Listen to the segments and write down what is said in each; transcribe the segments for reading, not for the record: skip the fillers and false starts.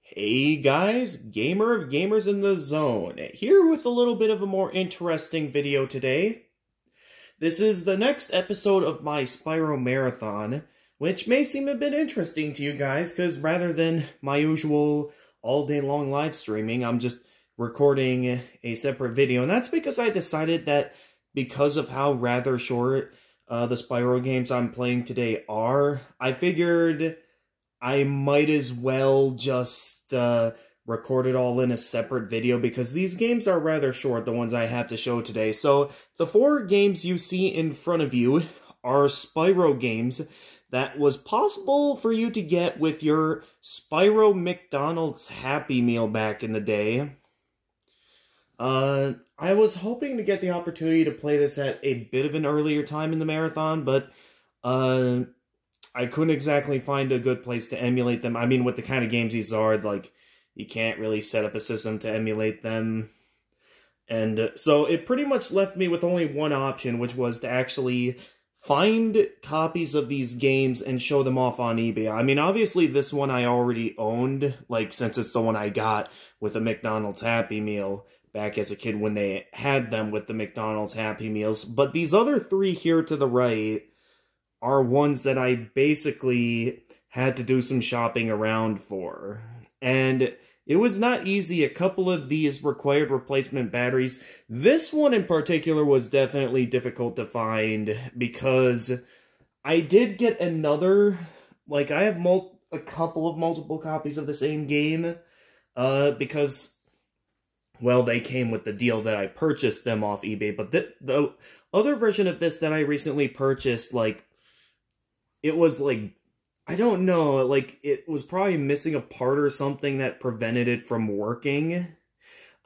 Hey guys, Gamer of Gamers in the Zone, here with a little bit of a more interesting video today. This is the next episode of my Spyro Marathon, which may seem a bit interesting to you guys, because rather than my usual all-day-long live streaming, I'm just recording a separate video, and that's because I decided that because of how rather short the Spyro games I'm playing today are, I figured I might as well just record it all in a separate video because these games are rather short, the ones I have to show today. So the 4 games you see in front of you are Spyro games that was possible for you to get with your Spyro McDonald's Happy Meal back in the day. I was hoping to get the opportunity to play this at a bit of an earlier time in the marathon, but I couldn't exactly find a good place to emulate them. I mean, with the kind of games these are, like, you can't really set up a system to emulate them. And so it pretty much left me with only one option, which was to actually find copies of these games and show them off on eBay. I mean, obviously this one I already owned, like, since it's the one I got with the McDonald's Happy Meal back as a kid when they had them with the McDonald's Happy Meals. But these other 3 here to the right are ones that I basically had to do some shopping around for. And it was not easy. A couple of these required replacement batteries. This one in particular was definitely difficult to find because I did get another, like, I have a couple of multiple copies of the same game because, well, they came with the deal that I purchased them off eBay. But the other version of this that I recently purchased, like, it was, like, I don't know, like, it was probably missing a part or something that prevented it from working.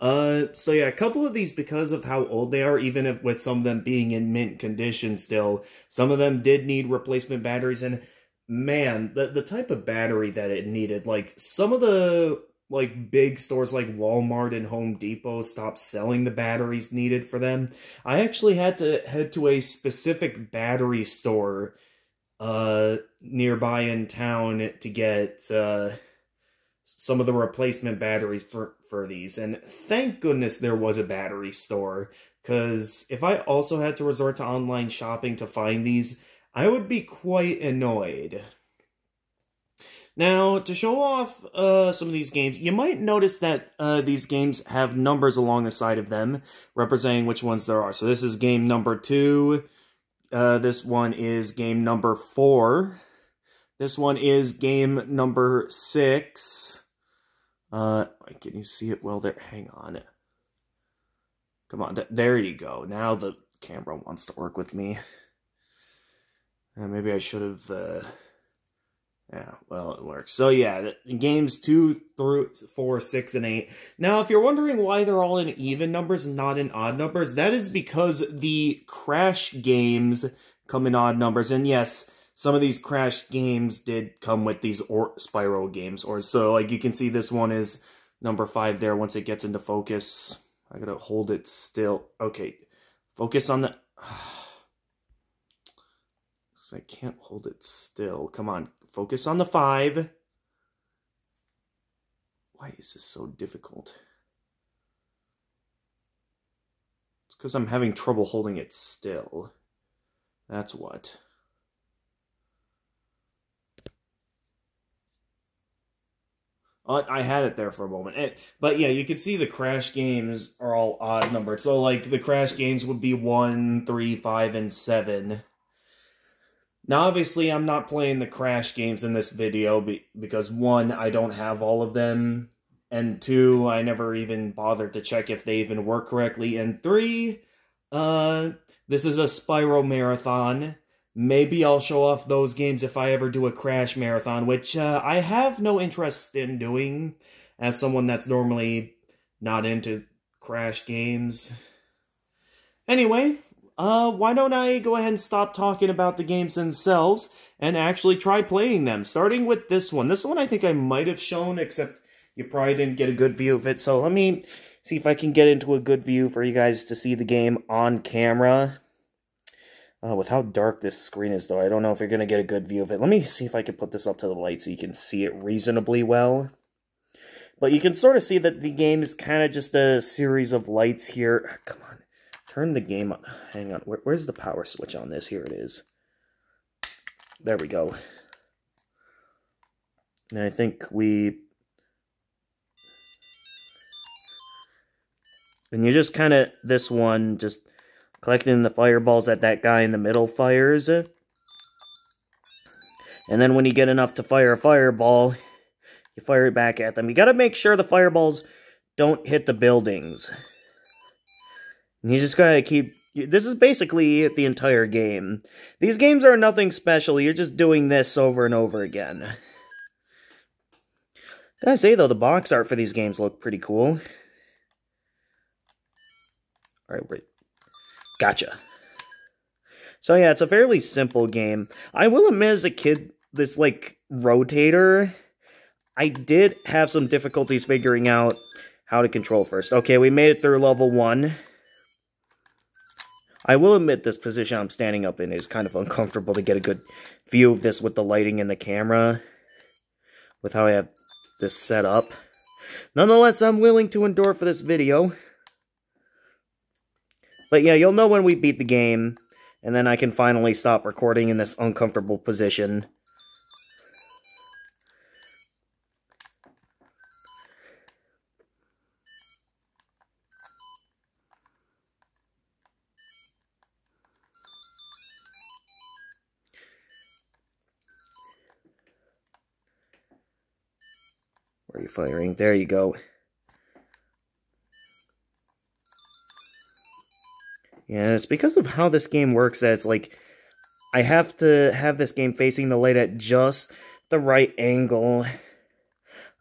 So yeah, a couple of these, because of how old they are, even if with some of them being in mint condition still, some of them did need replacement batteries, and man, the type of battery that it needed, like, some of the, like, big stores like Walmart and Home Depot stopped selling the batteries needed for them. I actually had to head to a specific battery store nearby in town to get some of the replacement batteries for these, and thank goodness there was a battery store, because if I also had to resort to online shopping to find these, I would be quite annoyed. Now, to show off some of these games, you might notice that these games have numbers along the side of them, representing which ones there are. So this is game number 2, this one is game number 4. This one is game number 6. Can you see it well there? Hang on. Come on, there you go. Now the camera wants to work with me. Maybe I should have, yeah, well, it works. So yeah, games 2 through 4, 6, and 8. Now, if you're wondering why they're all in even numbers and not in odd numbers, that is because the Crash games come in odd numbers. And yes, some of these Crash games did come with these Spyro games. Or so, like, you can see this one is number 5 there once it gets into focus. I gotta hold it still. Okay, focus on the... I can't hold it still. Come on. Focus on the 5. Why is this so difficult? It's because I'm having trouble holding it still. That's what. I had it there for a moment. But yeah, you can see the Crash games are all odd numbered. So, like, the Crash games would be 1, 3, 5, and 7. Now, obviously, I'm not playing the Crash games in this video because, 1, I don't have all of them, and 2, I never even bothered to check if they even work correctly, and 3, this is a Spyro Marathon. Maybe I'll show off those games if I ever do a Crash Marathon, which I have no interest in doing, as someone that's normally not into Crash games. Anyway, why don't I go ahead and stop talking about the games themselves and actually try playing them, starting with this one. This one I think I might have shown, except you probably didn't get a good view of it, so let me see if I can get into a good view for you guys to see the game on camera. With how dark this screen is, though, I don't know if you're going to get a good view of it. Let me see if I can put this up to the light so you can see it reasonably well. But you can sort of see that the game is kind of just a series of lights here. Come on. Turn the game on. Hang on. Where's the power switch on this? Here it is. There we go. And I think and you just kind of, this one, just collecting the fireballs that guy in the middle fires. And then when you get enough to fire a fireball, you fire it back at them. You gotta make sure the fireballs don't hit the buildings. And you just gotta keep... This is basically the entire game. These games are nothing special. You're just doing this over and over again. Gotta say, though, the box art for these games look pretty cool. Alright, wait. Gotcha. So yeah, it's a fairly simple game. I will admit, as a kid, this, like, rotator, I did have some difficulties figuring out how to control first. Okay, we made it through level 1. I will admit this position I'm standing up in is kind of uncomfortable to get a good view of this with the lighting and the camera, with how I have this set up. Nonetheless, I'm willing to endure for this video. But yeah, you'll know when we beat the game, and then I can finally stop recording in this uncomfortable position. Where are you firing? There you go. Yeah, it's because of how this game works that it's like, I have to have this game facing the light at just the right angle.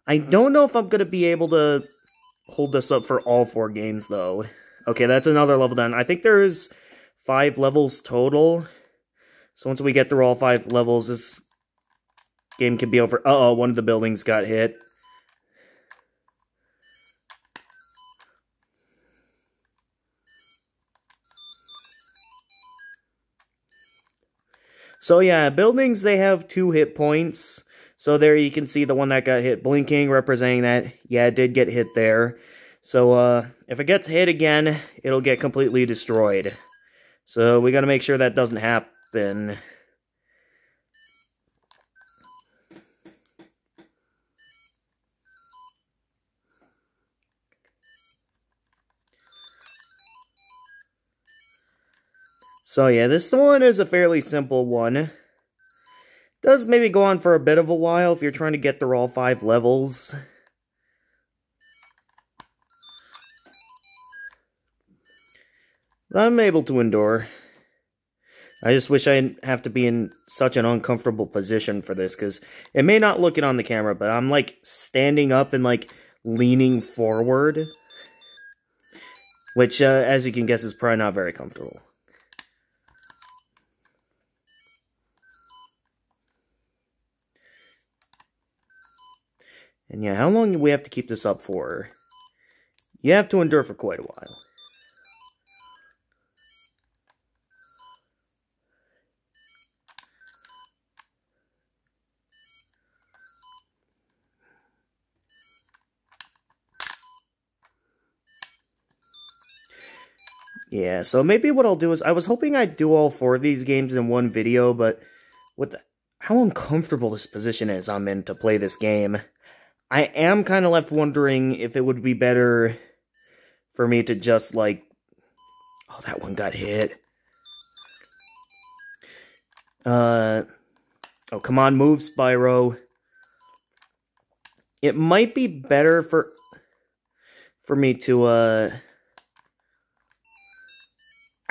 I don't know if I'm going to be able to hold this up for all 4 games, though. Okay, that's another level done. I think there's 5 levels total. So once we get through all 5 levels, this game can be over. Uh-oh, one of the buildings got hit. So yeah, buildings, they have 2 hit points. So there you can see the one that got hit blinking, representing that, yeah, it did get hit there. So, if it gets hit again, it'll get completely destroyed. So we gotta make sure that doesn't happen. So yeah, this one is a fairly simple one. Does maybe go on for a bit of a while if you're trying to get through all 5 levels. But I'm able to endure. I just wish I didn't have to be in such an uncomfortable position for this, because it may not look it on the camera, but I'm like standing up and like leaning forward. Which, as you can guess, is probably not very comfortable. And yeah, how long do we have to keep this up for? You have to endure for quite a while. Yeah, so maybe what I'll do is, I was hoping I'd do all 4 of these games in one video, but with how uncomfortable this position is I'm in to play this game, I am kind of left wondering if it would be better for me to just, like... Oh, that one got hit. Oh, come on, move, Spyro. It might be better for me to,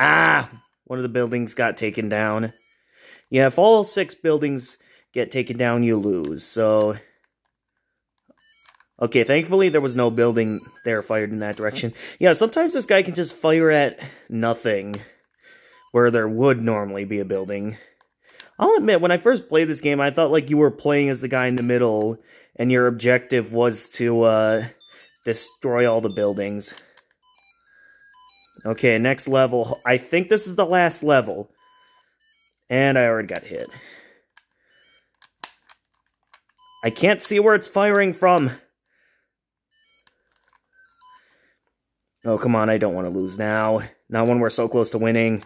Ah! One of the buildings got taken down. Yeah, if all 6 buildings get taken down, you lose, so... Okay, thankfully there was no building there fired in that direction. Yeah, sometimes this guy can just fire at nothing, where there would normally be a building. I'll admit, when I first played this game, I thought like you were playing as the guy in the middle, and your objective was to, destroy all the buildings. Okay, next level. I think this is the last level. And I already got hit. I can't see where it's firing from. Oh, come on, I don't want to lose now. Not when we're so close to winning.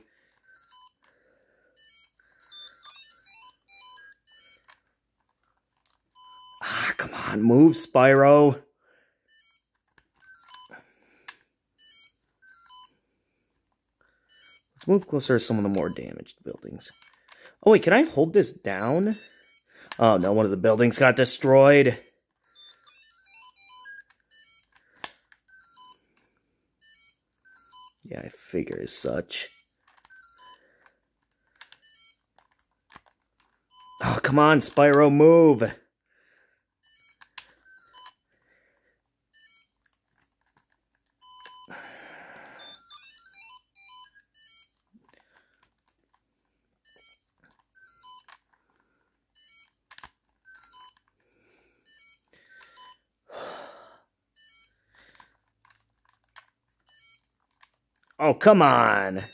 Ah, come on, move, Spyro. Let's move closer to some of the more damaged buildings. Oh, wait, can I hold this down? Oh, no, one of the buildings got destroyed. Yeah, I figure as such. Oh, come on, Spyro, move! Oh, come on!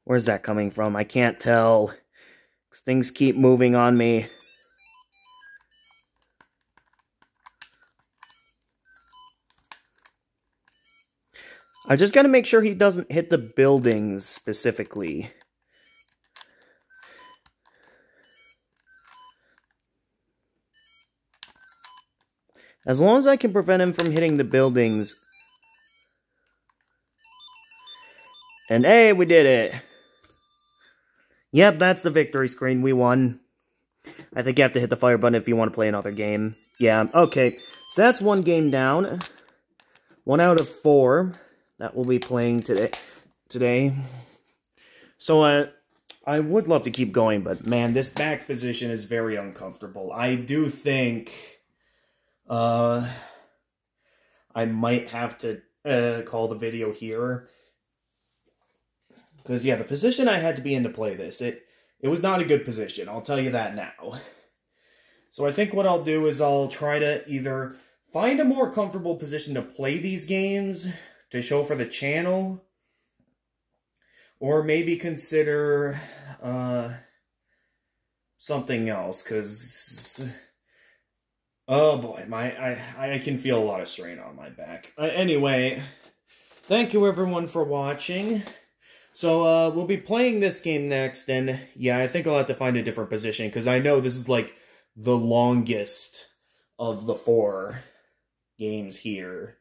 Where's that coming from? I can't tell. 'Cause things keep moving on me. I just gotta make sure he doesn't hit the buildings specifically. As long as I can prevent him from hitting the buildings. And hey, we did it! Yep, that's the victory screen. We won. I think you have to hit the fire button if you want to play another game. Yeah, okay. So that's one game down. 1 out of 4 that we'll be playing today. So, I would love to keep going, but man, this back position is very uncomfortable. I do think, I might have to, call the video here. Because, yeah, the position I had to be in to play this, it was not a good position, I'll tell you that now. So I think what I'll do is I'll try to either find a more comfortable position to play these games, to show for the channel, or maybe consider, something else, because, oh boy, I can feel a lot of strain on my back. Anyway, thank you everyone for watching. So, we'll be playing this game next, and yeah, I think I'll have to find a different position, because I know this is, like, the longest of the 4 games here.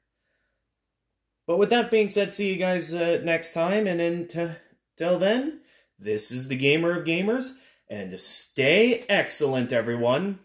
But with that being said, see you guys next time, and until then, this is the Gamer of Gamers, and stay excellent, everyone.